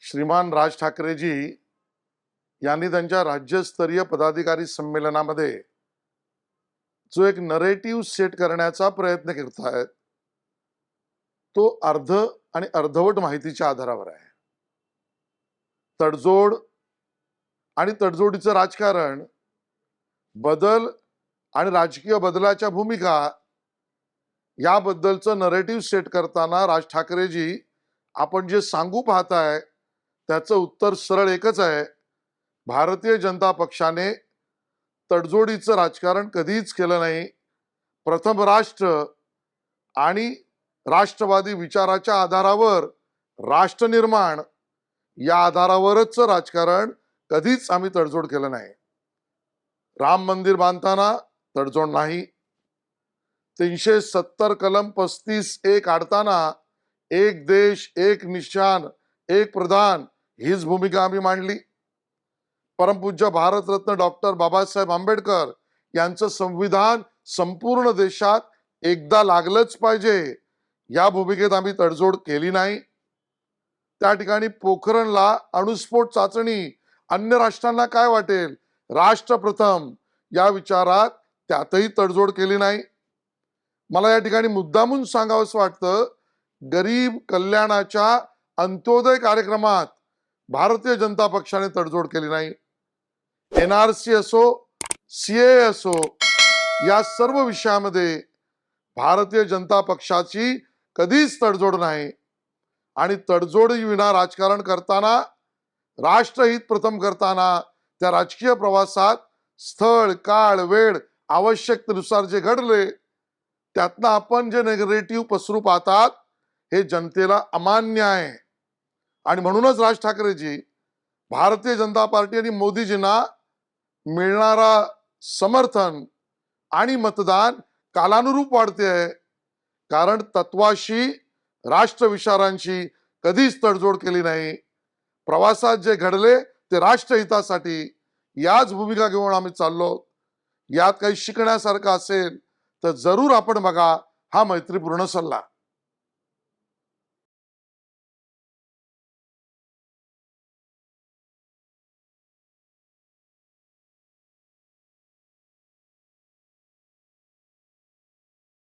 श्रीमान राज ठाकरेजी यांनी त्यांच्या राज्यस्तरीय पदाधिकारी संमेलनामध्ये जो एक नरेटिव्ह सेट करण्याचा प्रयत्न करतायत तो अर्ध आणि अर्धवट माहितीच्या आधारावर आहे। तडजोड आणि तडजोडीचं राजकारण, बदल आणि राजकीय बदलाच्या भूमिका याबद्दलचं नरेटिव्ह सेट करताना राज ठाकरेजी आपण जे सांगू पाहताय त्याचं उत्तर सरळ एकच आहे। भारतीय जनता पक्षाने तडजोडीचं राजकारण कधीच केलं नाही। प्रथम राष्ट्र आणि राष्ट्रवादी विचाराच्या आधारावर राष्ट्र निर्माण या आधारावरच राजकारण कधीच आम्ही तडजोड केलं नाही। राम मंदिर बांधताना तडजोड नाही। 370 कलम 35(1) काढताना एक देश एक निशान एक प्रधान हीच भूमिका आम्ही मांडली। परमपूज्य भारतरत्न डॉक्टर बाबासाहेब आंबेडकर यांचं संविधान संपूर्ण देशात एकदा लागलंच पाहिजे या भूमिकेत आम्ही तडजोड केली नाही। त्या ठिकाणी पोखरणला अणुस्फोट चाचणी, अन्य राष्ट्रांना काय वाटेल, राष्ट्र प्रथम या विचारात त्यातही तडजोड केली नाही। मला या ठिकाणी मुद्दामून सांगावंसं वाटतं, गरीब कल्याणाच्या अंत्योदय कार्यक्रमात भारतीय जनता पक्षाने तडजोड केली नाही। NRC असो, CAA असो, या सर्व विषयामध्ये भारतीय जनता पक्षाची कधीच तडजोड नाही। आणि तडजोडी विना राजकारण करताना, राष्ट्रहित प्रथम करताना त्या राजकीय प्रवासात स्थळ, काळ, वेळ आवश्यकतेनुसार जे घडले त्यातनं आपण जे नेगेटिव्ह पसरू पाहतात हे जनतेला अमान्य आहे। आणि म्हणूनच राज ठाकरेजी भारतीय जनता पार्टी आणि मोदीजींना मिळणारा समर्थन आणि मतदान कालानुरूप वाढते आहे। कारण तत्वाशी, राष्ट्रविचारांशी कधीच तडजोड केली नाही। प्रवासात जे घडले ते राष्ट्रहितासाठी याच भूमिका घेऊन आम्ही चाललो। यात काही शिकण्यासारखं असेल तर जरूर आपण बघा हा मैत्रीपूर्ण सल्ला।